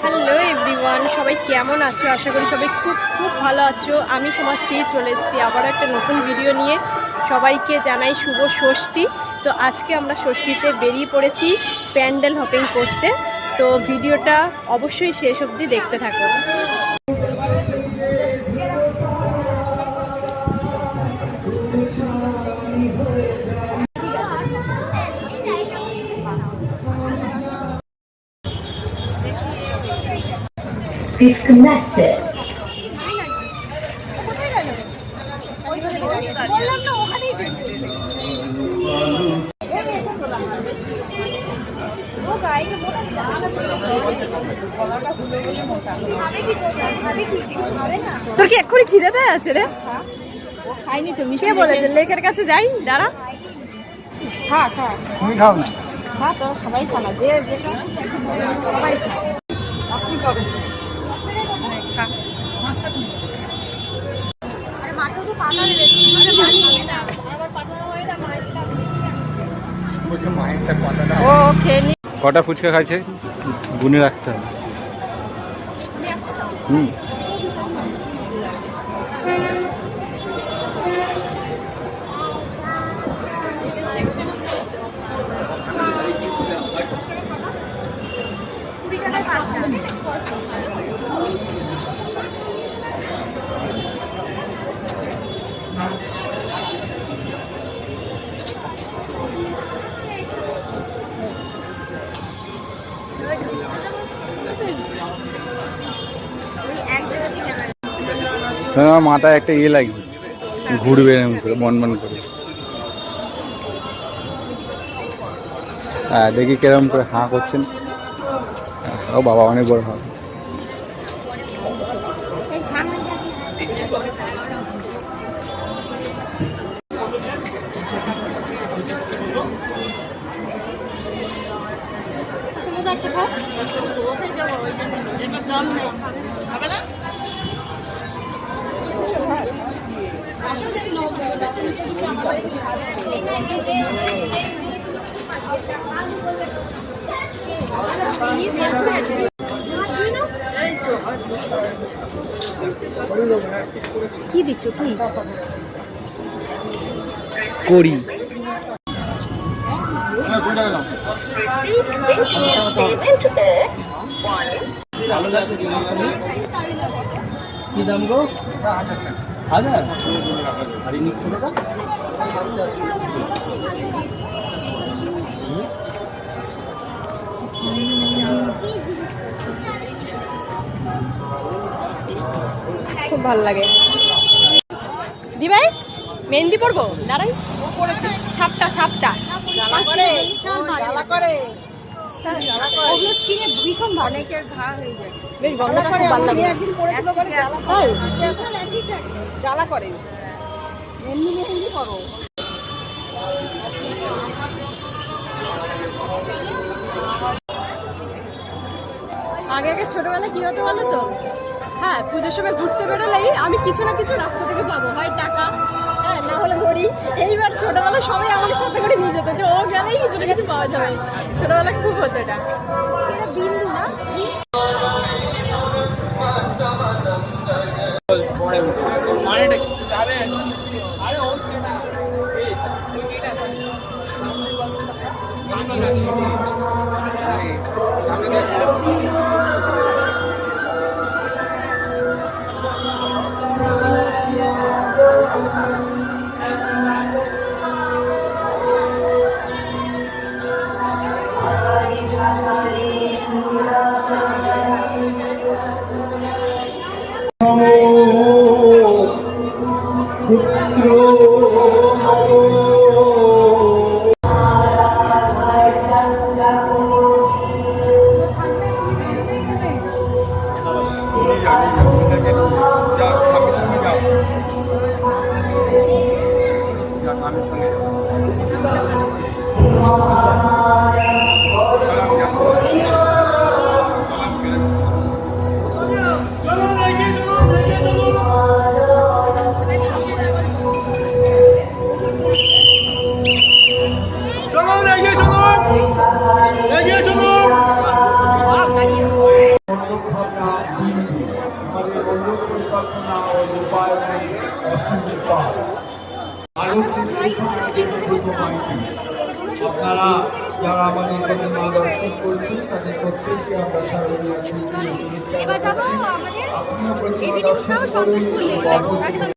Hello everyone, সবাই কেমন আছো? আশা করি সবাই খুব খুব ভালো আছো। আমি সমাজশ্রী চলে এসেছি আবার একটা নতুন ভিডিও নিয়ে। সবাইকে জানাই শুভ ষষ্ঠী। তো আজকে আমরা ষষ্ঠীতে বেরিয়ে পড়েছি প্যান্ডেল হপিং করতে। তো ভিডিওটা অবশ্যই শেষ অবধি দেখতে থাকো। Disconnected. তোর কি এক্ষুনি খিদে পেয়ে আছে রে? খাইনি তো, মিশে বলেছে লেকের কাছে যাই, দাঁড়া। খা খা, তুমি খাও না। খা, তো সবাই খানা যে সবাই আপনি খাবেন। খা মাছটা তুমি। আরে মাছেও তো পাতা রে, আরে মাছ খাবে না, আবার পাতা হয় না মাছটা। ওকে মাছটা পাতা দাও। ওকে, কটা ফুচকা খাইছে গুনে রাখতে হবে। আমার মাথায় একটা ইয়ে লাগবে, ঘুরবে এরকম করে মন মন করে। হ্যাঁ, দেখি কিরকম করে হাঁ করছেন। ও বাবা, অনেক বড় হাঁ। কি দিচ্ছ কি করি কি দাম গো? 1000 আর এই ছোটটা খুব ভালো লাগে। দি ভাই মেহেন্দি পরবো, দাঁড়াই। ও পড়েছে ছাপটা ছাপটা জ্বালা করে জ্বালা করে ওগুলো স্কিনে ভীষণ ভালো, অনেকের ঘা হয়ে যায়। বেশ গন্ধটা খুব ভালো লাগে। একদিন পড়েছিল বলে জ্বালা করে। এমনি মেহেন্দি করো। আগে আগে ছোটবেলায় কি হতো বলো তো? হ্যাঁ, পুজোর সময় ঘুরতে বেরোলেই আমি কিছু না কিছু রাস্তা থেকে পাবো, হয় টাকা, হ্যাঁ, না হলে ঘড়ি। এইবার ছোটবেলায় সবাই আমাকে সাথে করে নিয়ে যেত, যে ও গেলেই কিছু না কিছু পাওয়া যাবে। ছোটবেলায় খুব হতো এটা। বিন্দু না মানেটা কি যাবে? আরে ও পায় অসুবিধা পায় আপনারা যারা আমাদের কাছে মা দর্শন করছেন তাদের প্রত্যেককে আমরা এবার যাবো আমাদের আপনিও প্রতিমা এদিকে দর্শন সন্তোষ করুন করলে